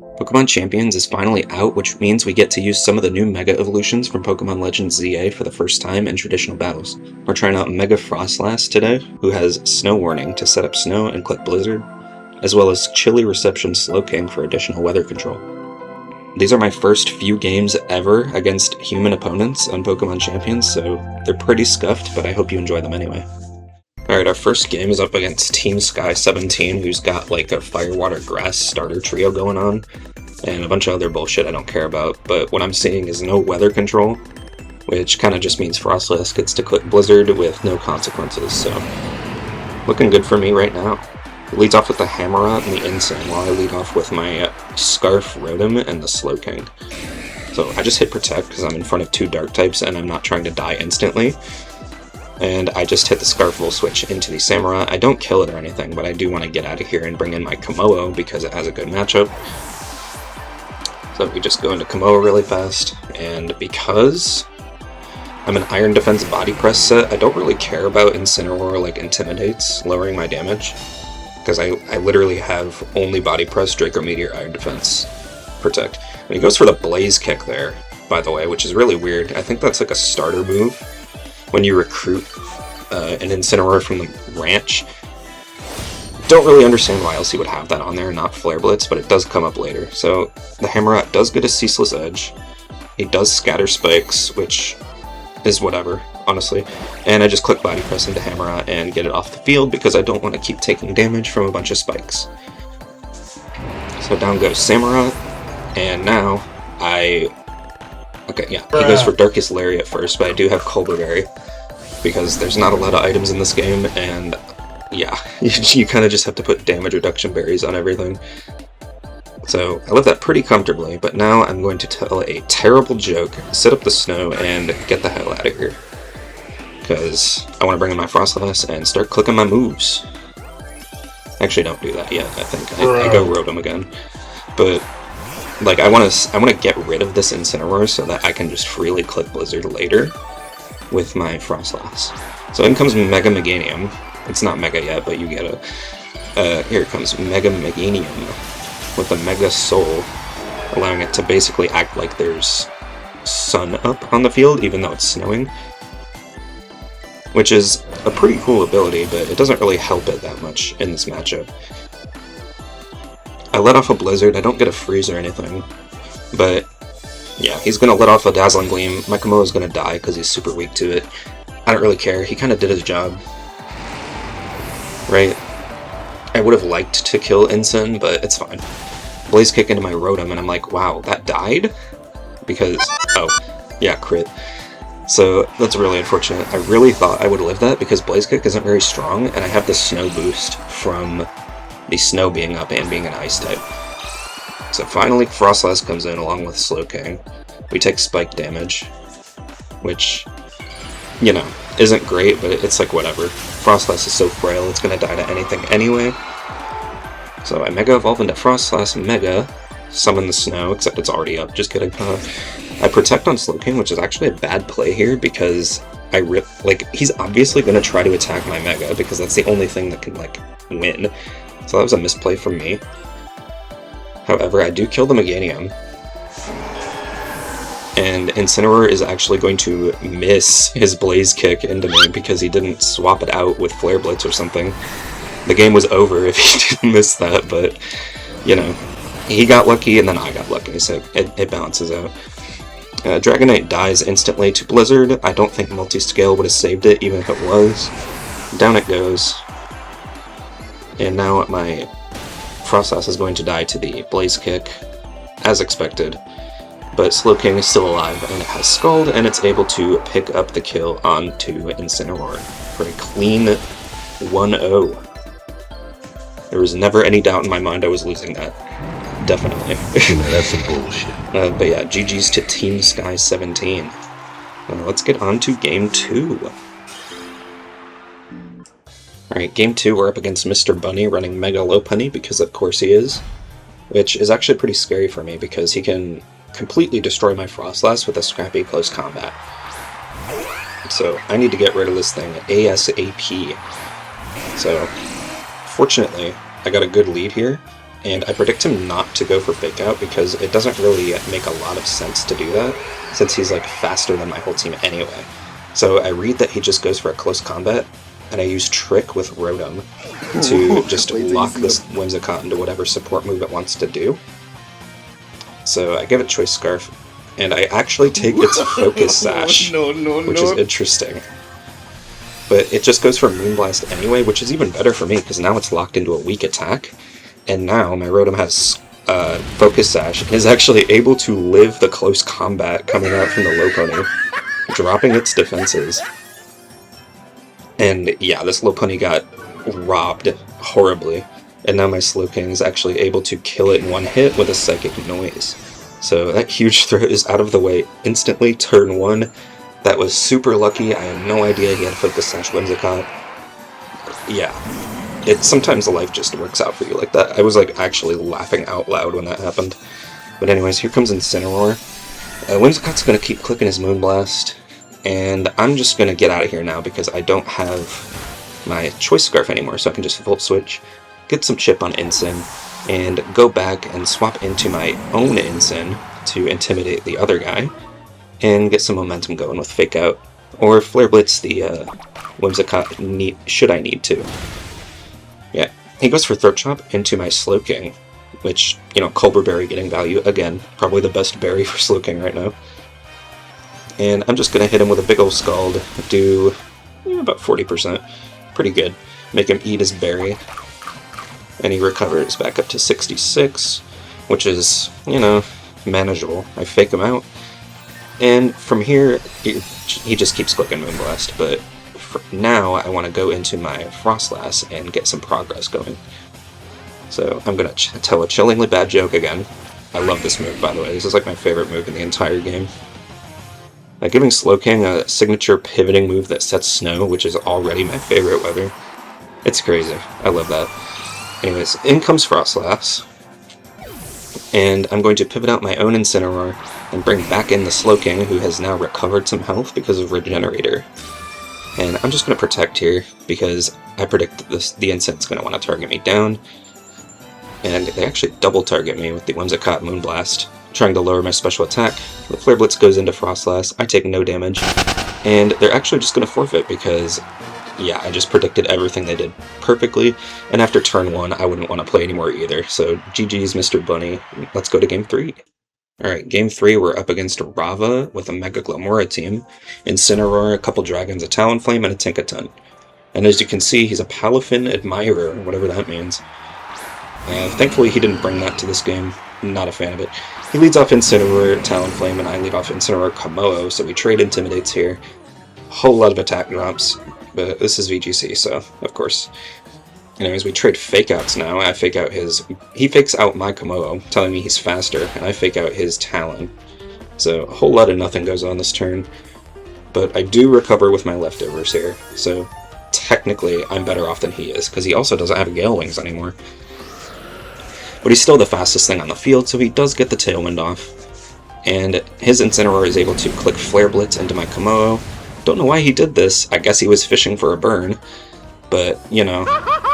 Pokemon Champions is finally out, which means we get to use some of the new Mega Evolutions from Pokemon Legends ZA for the first time in traditional battles. We're trying out Mega Frostlass today, who has Snow Warning to set up snow and click Blizzard, as well as Chilly Reception Slowking for additional weather control. These are my first few games ever against human opponents on Pokemon Champions, so they're pretty scuffed, but I hope you enjoy them anyway. Alright, our first game is up against Team Sky 17, who's got like a Fire, Water, Grass starter trio going on, and a bunch of other bullshit I don't care about, but what I'm seeing is no weather control, which kind of just means Frostlass gets to click Blizzard with no consequences, so looking good for me right now. It leads off with the Hammerot and the Insane, while I lead off with my Scarf Rotom and the Slowking. So I just hit Protect because I'm in front of two Dark types and I'm not trying to die instantly. And I just hit the Scarf Volt switch into the Samurott. I don't kill it or anything, but I do want to get out of here and bring in my Komodo because it has a good matchup. So we just go into Komodo really fast, and because I'm an Iron Defense Body Press set, I don't really care about Incineroar like Intimidates, lowering my damage, because I literally have only Body Press, Draco Meteor, Iron Defense, Protect. And he goes for the Blaze Kick there, by the way, which is really weird. I think that's like a starter move when you recruit an Incineroar from the ranch. Don't really understand why else he would have that on there, not Flare Blitz, but it does come up later. So the Hammerot does get a Ceaseless Edge. He does Scatter Spikes, which is whatever, honestly. And I just click Body Press into Hammerot and get it off the field because I don't want to keep taking damage from a bunch of spikes. So down goes Samurott, and now okay, yeah, he goes for Darkest Lariat first, but I do have Colbur Berry because there's not a lot of items in this game, and yeah, you kind of just have to put damage reduction berries on everything. So I live that pretty comfortably, but now I'm going to tell a terrible joke, set up the snow, and get the hell out of here. Because I want to bring in my Frostlass and start clicking my moves. Actually, don't do that yet, I think. I go Rotom again. But like, I want to get rid of this Incineroar so that I can just freely click Blizzard later with my Frostlass. So in comes Mega Meganium. It's not Mega yet, but you get a... here comes Mega Meganium with the Mega Soul, allowing it to basically act like there's sun up on the field, even though it's snowing. Which is a pretty cool ability, but it doesn't really help it that much in this matchup. I let off a Blizzard, I don't get a freeze or anything, but yeah, he's gonna let off a Dazzling Gleam. My Komodo's gonna die because he's super weak to it. I don't really care, he kind of did his job. Right? I would have liked to kill Ensign, but it's fine. Blaze Kick into my Rotom, and I'm like, wow, that died? Because, oh, yeah, crit. So that's really unfortunate. I really thought I would live that because Blaze Kick isn't very strong, and I have the snow boost from the snow being up and being an ice type. So finally Frostlass comes in along with Slowking. We take spike damage, which, you know, isn't great, but it's like whatever. Frostlass is so frail, it's gonna die to anything anyway. So I Mega Evolve into Frostlass, Mega, summon the snow, except it's already up, just kidding. I Protect on Slowking, which is actually a bad play here because he's obviously gonna try to attack my Mega because that's the only thing that can, like, win. So that was a misplay from me. However, I do kill the Meganium. And Incineroar is actually going to miss his Blaze Kick into me because he didn't swap it out with Flare Blitz or something. The game was over if he didn't miss that, but, you know, he got lucky and then I got lucky, so it balances out. Dragonite dies instantly to Blizzard. I don't think Multiscale would have saved it, even if it was. Down it goes. And now my Frostlass is going to die to the Blaze Kick, as expected. But Slowking is still alive, and it has Scald, and it's able to pick up the kill onto Incineroar for a clean 1-0. There was never any doubt in my mind I was losing that. Definitely. That's some bullshit. But yeah, GG's to Team Sky 17. Let's get on to Game 2. Alright, Game 2, we're up against Mr. Bunny running Mega Lopunny, because of course he is. Which is actually pretty scary for me, because he can completely destroy my Frostlass with a scrappy close combat. So I need to get rid of this thing ASAP. So fortunately, I got a good lead here, and I predict him not to go for Fake Out because it doesn't really make a lot of sense to do that, since he's like faster than my whole team anyway. So I read that he just goes for a close combat, and I use Trick with Rotom to just lock this Whimsicott into whatever support move it wants to do. So I give it Choice Scarf, and I actually take its Focus Sash, which is interesting. But it just goes for Moonblast anyway, which is even better for me, because now it's locked into a weak attack. And now my Rotom has Focus Sash, and is actually able to live the close combat coming out from the Lopunny, dropping its defenses. And yeah, this Lopunny got robbed horribly. And now my Slowking is actually able to kill it in one hit with a Psychic Noise. So that huge threat is out of the way instantly, turn 1. That was super lucky. I had no idea he had Focus Sash Whimsicott. Yeah, sometimes life just works out for you like that. I was like actually laughing out loud when that happened. But anyways, here comes Incineroar. Whimsicott's going to keep clicking his Moonblast, and I'm just going to get out of here now because I don't have my Choice Scarf anymore, so I can just Volt Switch, get some chip on Incin, and go back and swap into my own Incin to intimidate the other guy, and get some momentum going with Fake Out, or Flare Blitz the Whimsicott should I need to. Yeah, he goes for Throat Chop into my Slowking, which, you know, Culber Berry getting value, again, probably the best berry for Slowking right now. And I'm just going to hit him with a big ol' Scald, do about 40%, pretty good, make him eat his berry, and he recovers back up to 66, which is, you know, manageable. I Fake him out, and from here, he just keeps clicking Moonblast, but for now I want to go into my Frostlass and get some progress going. So I'm going to tell a chillingly bad joke again. I love this move, by the way. This is like my favorite move in the entire game. Giving Slowking a signature pivoting move that sets snow, which is already my favorite weather. It's crazy. I love that. Anyways, in comes Frostlass. And I'm going to pivot out my own Incineroar and bring back in the Slowking, who has now recovered some health because of Regenerator. And I'm just going to protect here, because I predict that the Incine's going to want to target me down. And they actually double target me with the Whimsicott Moonblast, trying to lower my special attack. The Flare Blitz goes into Frostlass, I take no damage, and they're actually just going to forfeit because, yeah, I just predicted everything they did perfectly, and after turn 1 I wouldn't want to play anymore either, so GG's Mr. Bunny. Let's go to Game 3. Alright, Game 3 we're up against Rava with a Mega Glamora team, Incineroar, a couple Dragons, a Talonflame, and a Tinkaton. And as you can see, he's a Palafin Admirer, whatever that means. Thankfully he didn't bring that to this game, not a fan of it. He leads off Incineroar, Talonflame, and I lead off Incineroar, Kommo-o, so we trade Intimidates here. Whole lot of attack drops, but this is VGC, so of course. Anyways, we trade Fake Outs now. I Fake Out he fakes out my Kommo-o, telling me he's faster, and I Fake Out his Talon. So a whole lot of nothing goes on this turn, but I do recover with my leftovers here, so technically I'm better off than he is, because he also doesn't have Gale Wings anymore. But he's still the fastest thing on the field, so he does get the Tailwind off. And his Incineroar is able to click Flare Blitz into my Kommo-o. Don't know why he did this. I guess he was fishing for a burn. But, you know,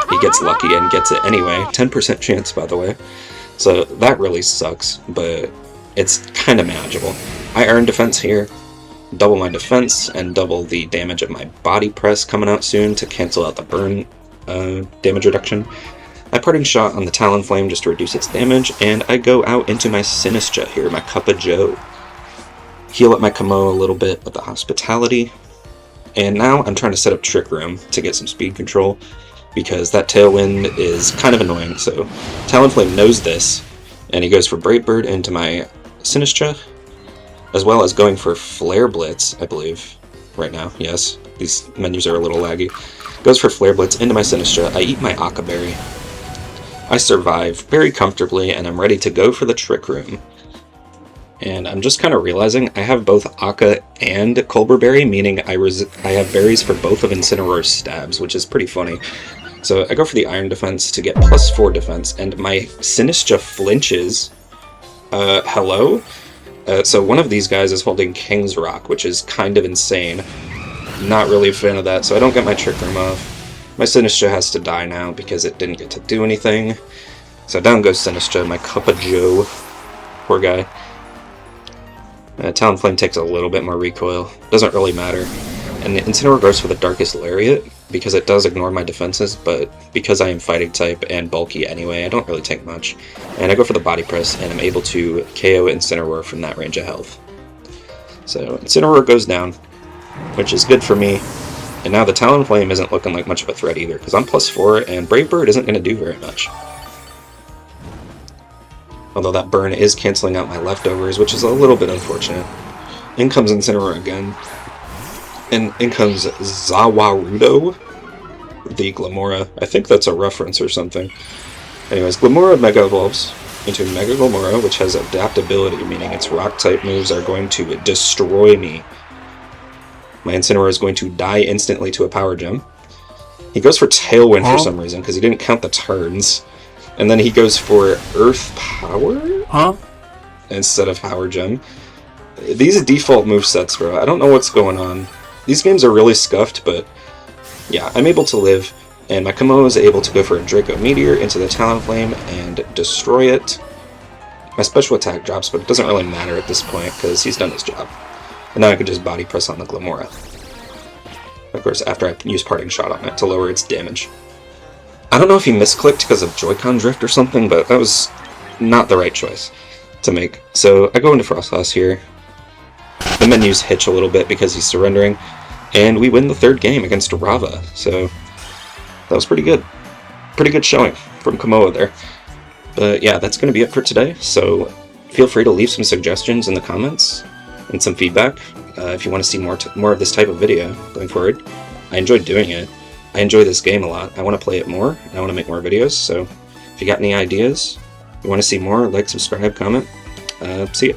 he gets lucky and gets it anyway. 10% chance, by the way. So that really sucks, but it's kind of manageable. I earn defense here. Double my defense and double the damage of my Body Press coming out soon to cancel out the burn damage reduction. I Parting Shot on the Talonflame just to reduce its damage, and I go out into my Sinistcha here, my Cup of Joe. Heal up my Kommo-o a little bit with the Hospitality, and now I'm trying to set up Trick Room to get some speed control, because that Tailwind is kind of annoying, so Talonflame knows this, and he goes for Brave Bird into my Sinistcha, as well as going for Flare Blitz, I believe, right now, yes. These menus are a little laggy. Goes for Flare Blitz into my Sinistcha, I eat my Akka Berry. I survive very comfortably, and I'm ready to go for the Trick Room. And I'm just kind of realizing I have both Akka and Culber Berry, meaning I have berries for both of Incineroar's stabs, which is pretty funny. So I go for the Iron Defense to get +4 defense, and my Sinistcha flinches. Hello? So one of these guys is holding King's Rock, which is kind of insane. Not really a fan of that, so I don't get my Trick Room off. My Sinistcha has to die now because it didn't get to do anything. So down goes Sinistra, my cup of joe. Poor guy. Talonflame takes a little bit more recoil. Doesn't really matter. And Incineroar goes for the Darkest Lariat, because it does ignore my defenses, but because I am fighting type and bulky anyway, I don't really take much. And I go for the Body Press, and I'm able to KO Incineroar from that range of health. So Incineroar goes down, which is good for me. And now the Talonflame isn't looking like much of a threat either, because I'm +4, and Brave Bird isn't going to do very much. Although that burn is canceling out my leftovers, which is a little bit unfortunate. In comes Incineroar again. And in comes Zawarudo, the Glamora. I think that's a reference or something. Anyways, Glamora Mega Evolves into Mega Glamora, which has adaptability, meaning its Rock-type moves are going to destroy me. My Incineroar is going to die instantly to a Power Gem. He goes for Tailwind for some reason, because he didn't count the turns. And then he goes for Earth Power? Instead of Power Gem. These default movesets, bro. I don't know what's going on. These games are really scuffed, but yeah, I'm able to live. And my Komodo is able to go for a Draco Meteor into the Talonflame and destroy it. My special attack drops, but it doesn't really matter at this point, because he's done his job. And now I can just Body Press on the Glamora. Of course, after I use Parting Shot on it to lower its damage. I don't know if he misclicked because of Joy-Con drift or something, but that was not the right choice to make. So I go into Frostlass here. The menus hitch a little bit because he's surrendering, and we win the third game against Rava. So that was pretty good. Pretty good showing from Komodo there. But yeah, that's going to be it for today. So feel free to leave some suggestions in the comments and some feedback if you want to see more of this type of video going forward. I enjoyed doing it. I enjoy this game a lot. I want to play it more, and I want to make more videos, so if you got any ideas, you want to see more, like, subscribe, comment, see ya.